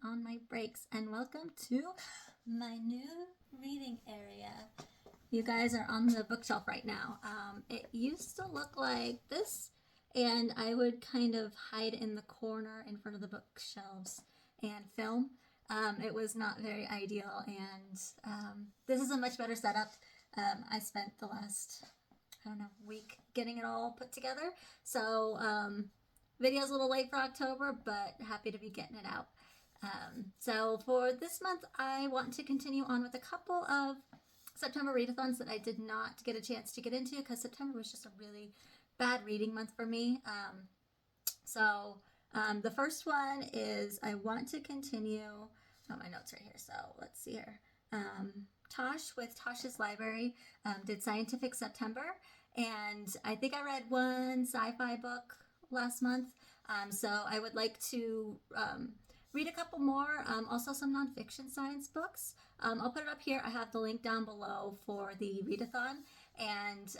on my breaks, and welcome to my new reading area. You guys are on the bookshelf right now. It used to look like this, and I would kind of hide in the corner in front of the bookshelves and film. It was not very ideal, and this is a much better setup. I spent the last, week getting it all put together. So video's a little late for October, but happy to be getting it out. So for this month, I want to continue on with a couple of September readathons that I did not get a chance to get into because September was just a really bad reading month for me. The first one is I want to continue, my notes right here, so let's see here. Tosh with Tosh's Library did Scientific September, and I think I read one sci-fi book last month, so I would like to read a couple more, also some nonfiction science books. I'll put it up here. I have the link down below for the Readathon, and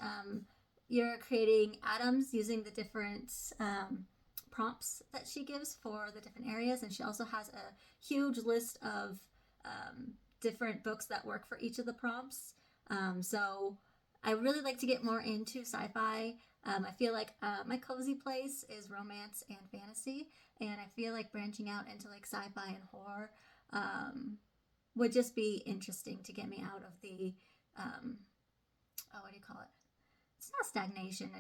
you're creating atoms using the different prompts that she gives for the different areas, and she also has a huge list of different books that work for each of the prompts. So I really like to get more into sci-fi. I feel like my cozy place is romance and fantasy, and I feel like branching out into like sci-fi and horror would just be interesting to get me out of the what do you call it? It's not stagnation.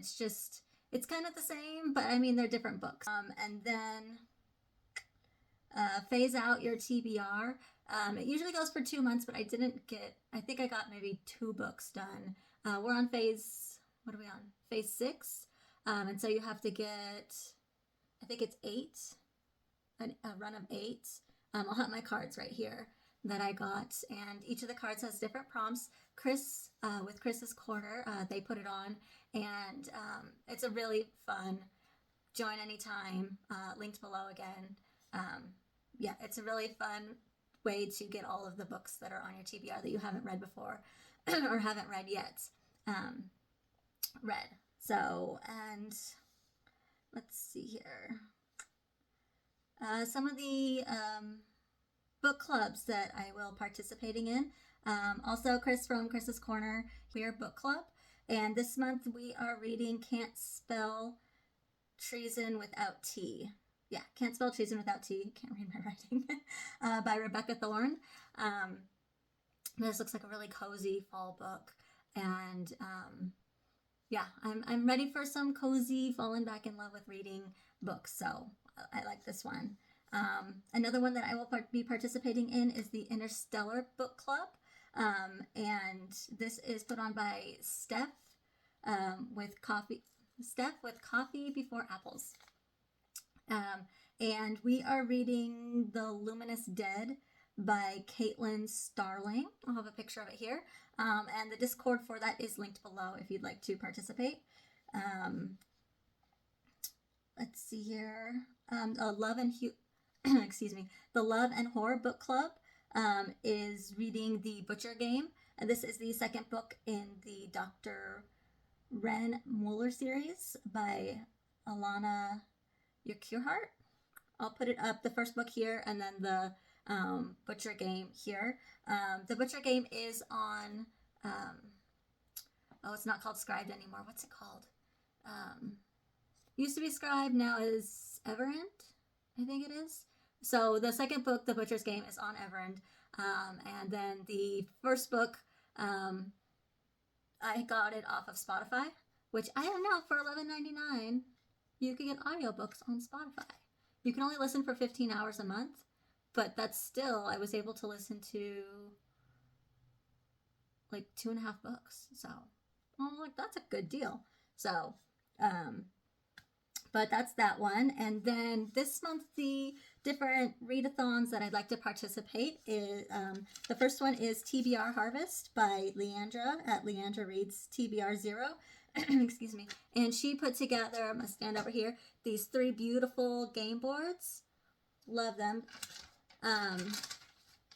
It's kind of the same, but I mean they're different books. And then phase out your TBR. It usually goes for 2 months, but I think I got maybe 2 books done. We're on phase 6. And so you have to get, I think it's 8, a run of 8. I'll have my cards right here that I got, and each of the cards has different prompts. Chris, with Chris's Corner, they put it on, and it's a really fun, join anytime, linked below again. It's a really fun way to get all of the books that are on your TBR that you haven't read before or haven't read yet read. So, and let's see here. Some of the book clubs that I will participating in. Also, Chris from Chris's Corner, Weer book club. And this month we are reading Can't Spell Treason Without T. Yeah, Can't Spell Treason Without T. Can't read my writing. By Rebecca Thorne. This looks like a really cozy fall book. And I'm ready for some cozy, falling back in love with reading books. So I like this one. Another one that I will be participating in is the Interstellar book club. And this is put on by Steff with Coffee Before Apples. And we are reading The Luminous Dead by Caitlin Starling. I'll have a picture of it here. And the Discord for that is linked below if you'd like to participate. Let's see here. The Love and Horror Book Club is reading The Butcher Game. And this is the second book in the Dr. Ren Muller series by Alaina Urquhart. I'll put it up, the first book here, and then the Butcher Game here. The Butcher Game is on, it's not called Scribed anymore. What's it called? Used to be Scribed, now is Everend, I think it is. So the second book, The Butcher's Game, is on Everend. And then the first book, I got it off of Spotify, which I don't know, for $11.99, you can get audiobooks on Spotify. You can only listen for 15 hours a month, but that's still, I was able to listen to like 2.5 books. So I'm like, that's a good deal. So, but that's that one. And then this month, the different readathons that I'd like to participate is, the first one is TBR Harvest by Leandra at Leandra Reads TBR 0. Excuse me. And she put together, I'm going to stand over here, these 3 beautiful game boards. Love them.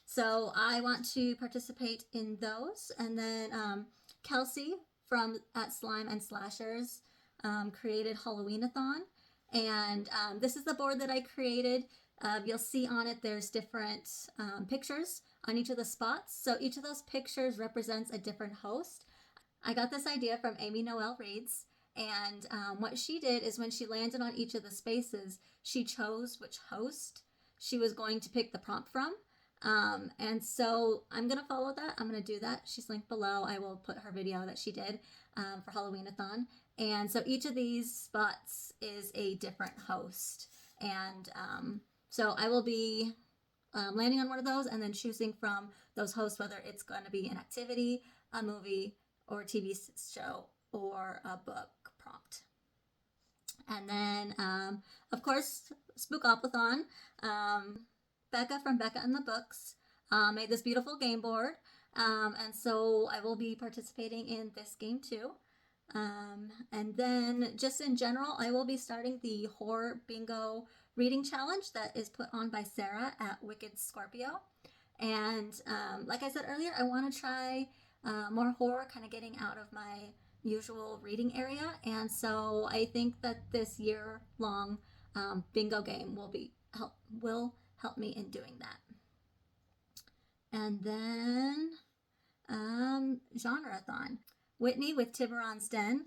So I want to participate in those. And then Kelsey from at Slime and Slashers created Halloween-a-thon. And this is the board that I created you'll see on it there's different pictures on each of the spots. So each of those pictures represents a different host. I got this idea from Amy Noel Reads, and what she did is when she landed on each of the spaces, she chose which host she was going to pick the prompt from. And so I'm going to follow that. I'm going to do that. She's linked below. I will put her video that she did for Halloween-a-thon. And so each of these spots is a different host. And so I will be landing on one of those and then choosing from those hosts whether it's going to be an activity, a movie, or a TV show, or a book prompt. And then, of course, Spookopathon. Becca from Becca and the Books made this beautiful game board. And so I will be participating in this game too. And then just in general, I will be starting the Horror Bingo Reading Challenge that is put on by Sarah at Wicked Scorpio. And like I said earlier, I want to try more horror, kind of getting out of my usual reading area. And so I think that this year-long bingo game will help me in doing that. And then Genre-a-thon. Whitney with Tiburon's Den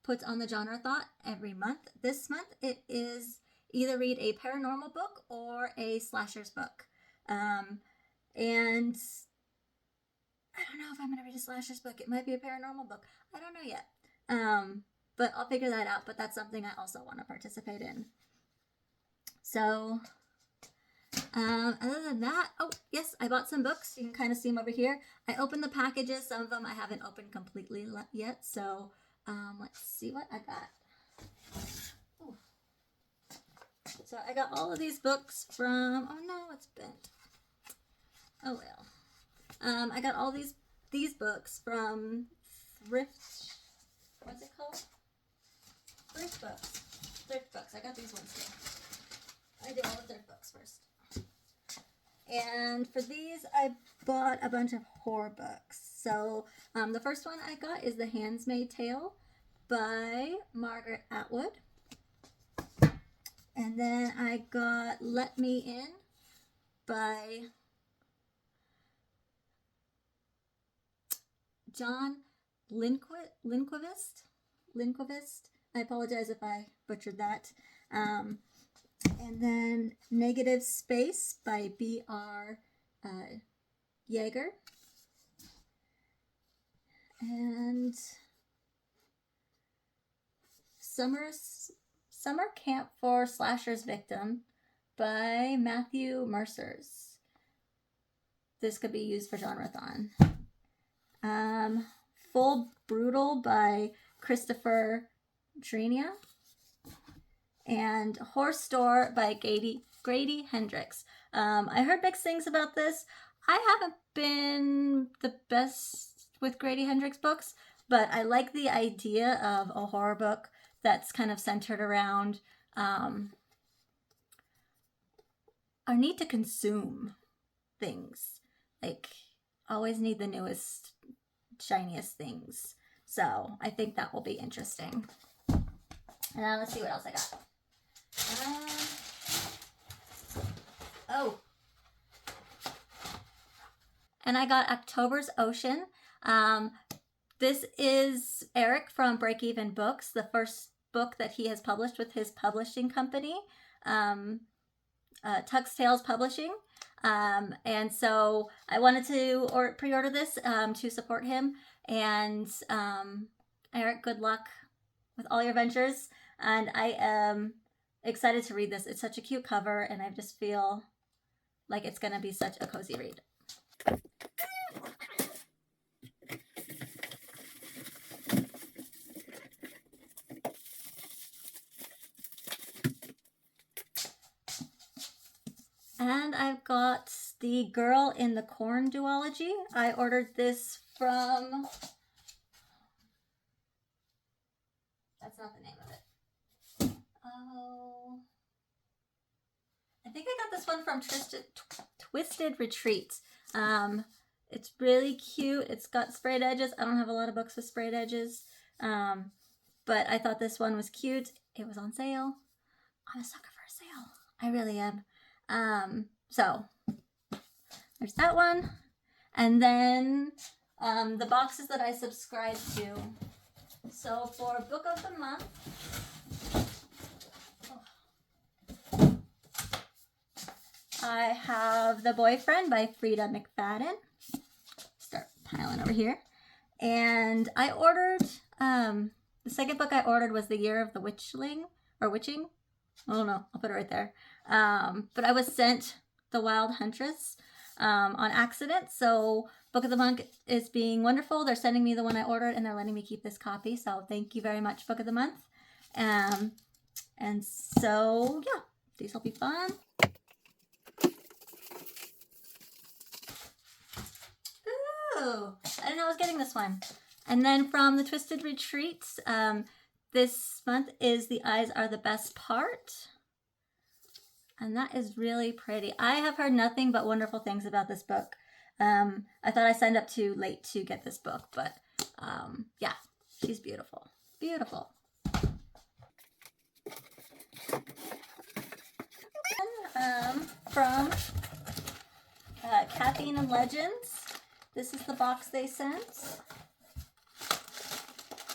puts on the Genre-a-thon every month. This month it is either read a paranormal book or a slashers book. And I don't know if I'm going to read a slashers book. It might be a paranormal book. I don't know yet. But I'll figure that out. But that's something I also want to participate in. So, other than that, oh, yes, I bought some books. You can kind of see them over here. I opened the packages. Some of them I haven't opened completely yet. So, let's see what I got. Ooh. So, I got all of these books from, oh no, it's bent. Oh well. I got all these books from Thrift. What's it called? Thrift books. Thrift books. I got these ones too. I do all the thrift books first. And for these, I bought a bunch of horror books. So the first one I got is The Handmaid's Tale by Margaret Atwood. And then I got Let Me In by John Lindquist. I apologize if I butchered that. And then Negative Space by B.R. Yeager. And Summer Camp for Slashers Victim by Matthew Mercers. This could be used for Genrethon. Full Brutal by Christopher Trenia. And Horse Store by Grady Hendrix. I heard mixed things about this. I haven't been the best with Grady Hendrix books, but I like the idea of a horror book that's kind of centered around our need to consume things. Like, always need the newest, shiniest things. So I think that will be interesting. And now let's see what else I got. And I got October's Ocean. This is Eric from Break Even Books, the first book that he has published with his publishing company, Tux Tales Publishing. And so I wanted to pre-order this to support him. And Eric, good luck with all your ventures. And I am excited to read this. It's such a cute cover, and I just feel like it's going to be such a cozy read. And I've got the Girl in the Corn duology. I ordered this from... That's not the name of it. Oh... I think I got this one from Twisted Retreat. It's really cute. It's got sprayed edges. I don't have a lot of books with sprayed edges. But I thought this one was cute. It was on sale. I'm a sucker for a sale. I really am. So there's that one. And then the boxes that I subscribe to. So for Book of the Month, I have The Boyfriend by Frida McFadden. Start piling over here. And I ordered, the second book I ordered was The Year of the Witchling, or Witching. I don't know, I'll put it right there. But I was sent The Wild Huntress on accident. So Book of the Month is being wonderful. They're sending me the one I ordered and they're letting me keep this copy. So thank you very much, Book of the Month. And so, yeah, these will be fun. Ooh, I didn't know I was getting this one. And then from the Twisted Retreats, this month is The Eyes Are the Best Part. And that is really pretty. I have heard nothing but wonderful things about this book. I thought I signed up too late to get this book, but yeah, she's beautiful. Beautiful. From Caffeine and Legends. This is the box they sent.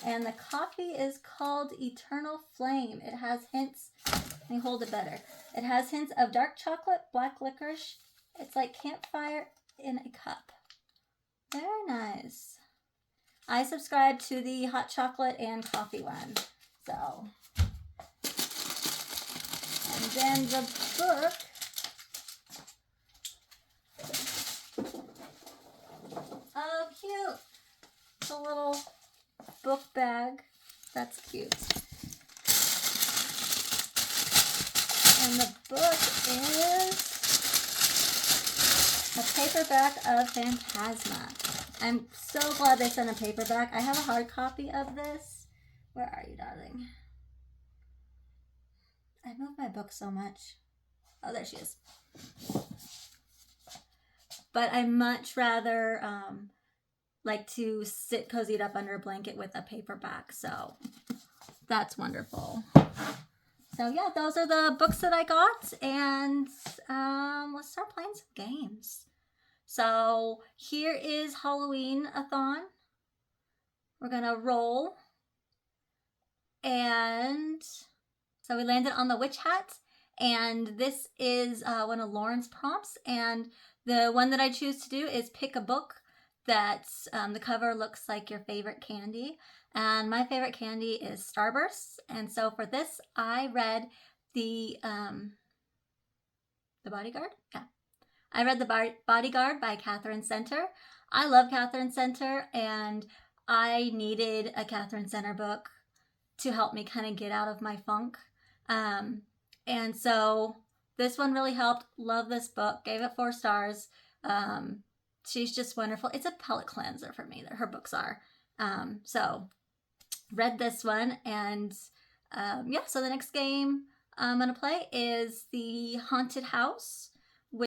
And the coffee is called Eternal Flame. It has hints, let me hold it better. It has hints of dark chocolate, black licorice. It's like campfire in a cup. Very nice. I subscribe to the hot chocolate and coffee one. So, and then the book. Oh, cute. It's a little book bag. That's cute. And the book is a paperback of Phantasma. I'm so glad they sent a paperback. I have a hard copy of this. Where are you, darling? I moved my book so much. Oh, there she is. But I much rather like to sit cozied up under a blanket with a paperback. So that's wonderful. So yeah, those are the books that I got. And let's start playing some games. So here is Halloween-a-thon. We're going to roll. And so we landed on the witch hat. And this is one of Lawren's prompts. And the one that I choose to do is pick a book that the cover looks like your favorite candy. And my favorite candy is Starburst. And so for this, I read the Bodyguard? Yeah. I read the Bodyguard by Catherine Center. I love Catherine Center, and I needed a Catherine Center book to help me kind of get out of my funk. And so this one really helped. Love this book. Gave it 4 stars. She's just wonderful. It's a palate cleanser for me, her books are. So read this one. And yeah, so the next game I'm going to play is the Haunted House,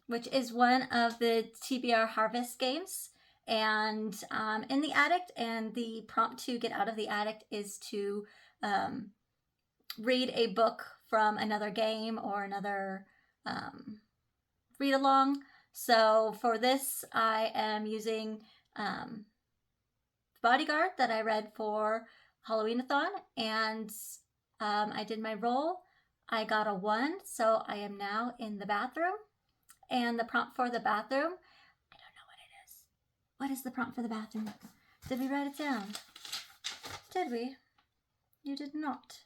which is one of the TBR Harvest games. And in the attic, and the prompt to get out of the attic is to read a book from another game or another read-along. So for this, I am using Bodyguard that I read for Halloween-a-thon, and I did my roll. I got a 1, so I am now in the bathroom. And the prompt for the bathroom, I don't know what it is. What is the prompt for the bathroom? Did we write it down? Did we? You did not.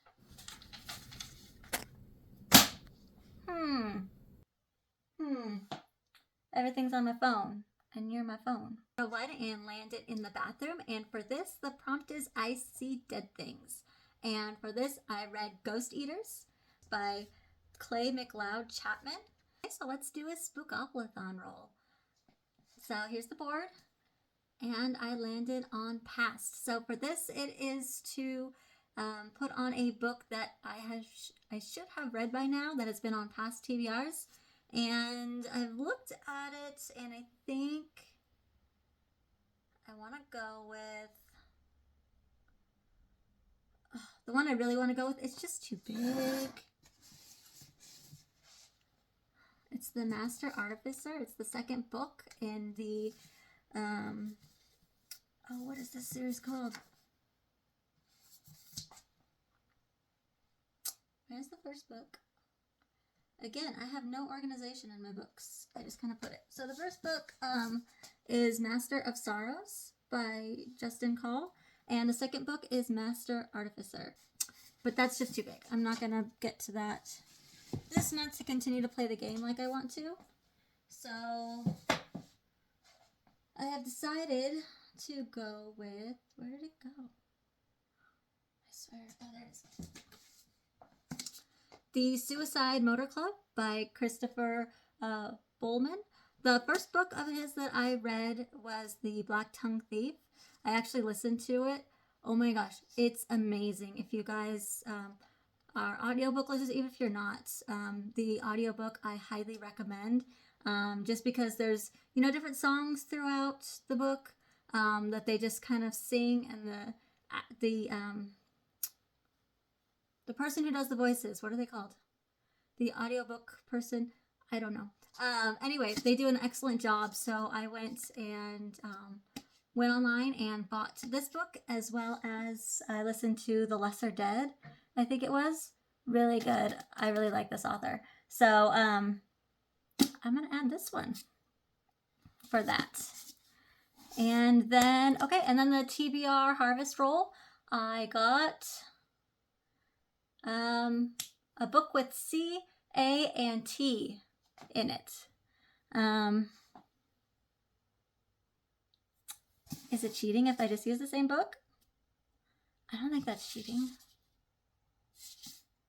Everything's on my phone, and you're my phone. I and landed in the bathroom, and for this, the prompt is I see dead things. And for this, I read Ghost Eaters by Clay McLeod Chapman. Okay, so let's do a Spookopathon roll. So here's the board, and I landed on Past. So for this, it is to put on a book that I should have read by now, that has been on past TBRs. And I've looked at it, and I think I want to go with the one I really want to go with. It's just too big. It's The Master Artificer. It's the second book in the, what is this series called? Where's the first book? Again, I have no organization in my books. I just kind of put it. So the first book is Master of Sorrows by Justin Call. And the second book is Master Artificer. But that's just too big. I'm not going to get to that this month to continue to play the game like I want to. So I have decided to go with... Where did it go? I swear. Oh, there it is. The Suicide Motor Club by Christopher Bullman. The first book of his that I read was The Black Tongue Thief. I actually listened to it. Oh my gosh, it's amazing. If you guys are audiobook listeners, even if you're not, the audiobook I highly recommend. Just because there's, different songs throughout the book that they just kind of sing, and the person who does the voices, what are they called? The audiobook person? I don't know. Anyway, they do an excellent job. So I went online and bought this book, as well as I listened to The Lesser Dead, I think it was. Really good. I really like this author. So I'm going to add this one for that. And then, the TBR Harvest roll. I got... a book with C, A, and T in it. Is it cheating if I just use the same book? I don't think that's cheating.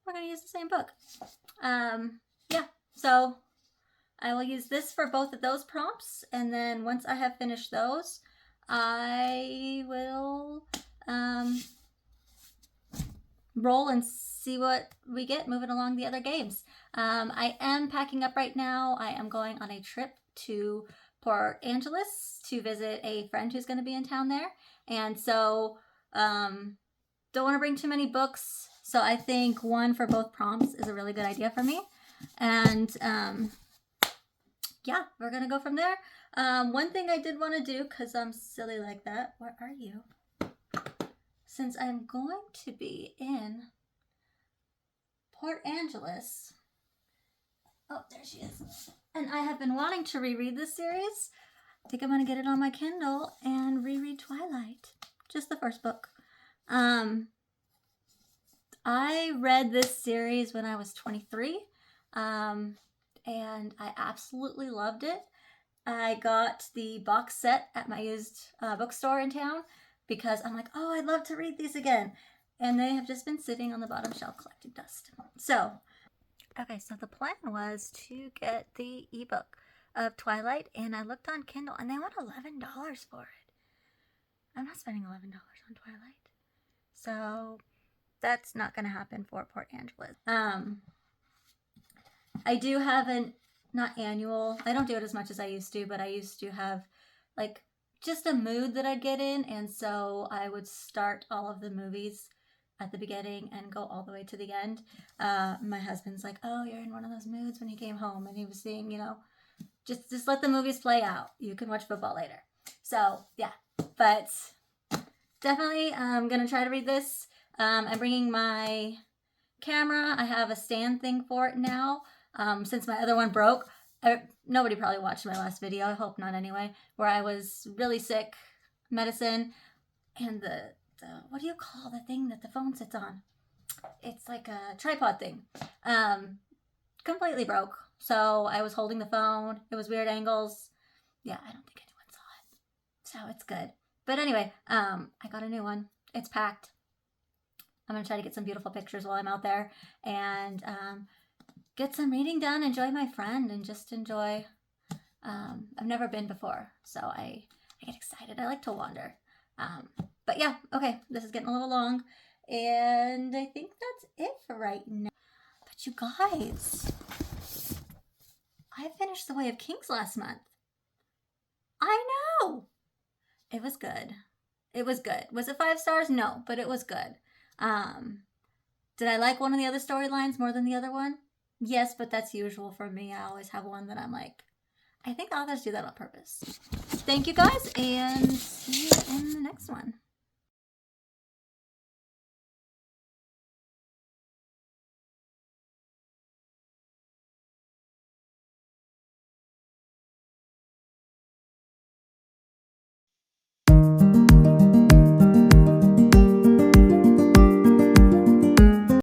We're going to use the same book. So I will use this for both of those prompts, and then once I have finished those, I will roll and see what we get moving along the other games. I am packing up right now. I am going on a trip to Port Angeles to visit a friend who's going to be in town there. And so don't want to bring too many books. So I think one for both prompts is a really good idea for me. And we're going to go from there. One thing I did want to do, because I'm silly like that. Where are you? Since I'm going to be in Port Angeles. Oh, there she is. And I have been wanting to reread this series. I think I'm going to get it on my Kindle and reread Twilight. Just the first book. I read this series when I was 23. And I absolutely loved it. I got the box set at my used bookstore in town, because I'm like, oh, I'd love to read these again. And they have just been sitting on the bottom shelf collecting dust. So the plan was to get the ebook of Twilight, and I looked on Kindle, and they want $11 for it. I'm not spending $11 on Twilight. So that's not going to happen for Port Angeles. I do have not annual, I don't do it as much as I used to, but I used to have just a mood that I'd get in, and so I would start all of the movies at the beginning and go all the way to the end. My husband's like, oh, you're in one of those moods when you came home, and he was saying, just let the movies play out. You can watch football later. So, yeah, but definitely I'm going to try to read this. I'm bringing my camera. I have a stand thing for it now, since my other one broke. Nobody probably watched my last video, I hope not anyway, where I was really sick, medicine, and the what do you call the thing that the phone sits on? It's like a tripod thing. Completely broke. So I was holding the phone. It was weird angles. Yeah, I don't think anyone saw it. So it's good. But anyway, I got a new one. It's packed. I'm going to try to get some beautiful pictures while I'm out there, and get some reading done, enjoy my friend, and just enjoy. I've never been before, so I get excited. I like to wander. But yeah, okay, this is getting a little long, and I think that's it for right now. But you guys, I finished The Way of Kings last month. I know! It was good. It was good. Was it 5 stars? No, but it was good. Did I like one of the other storylines more than the other one? Yes, but that's usual for me. I always have one that I'm like, I think authors do that on purpose. Thank you guys, and see you in the next one.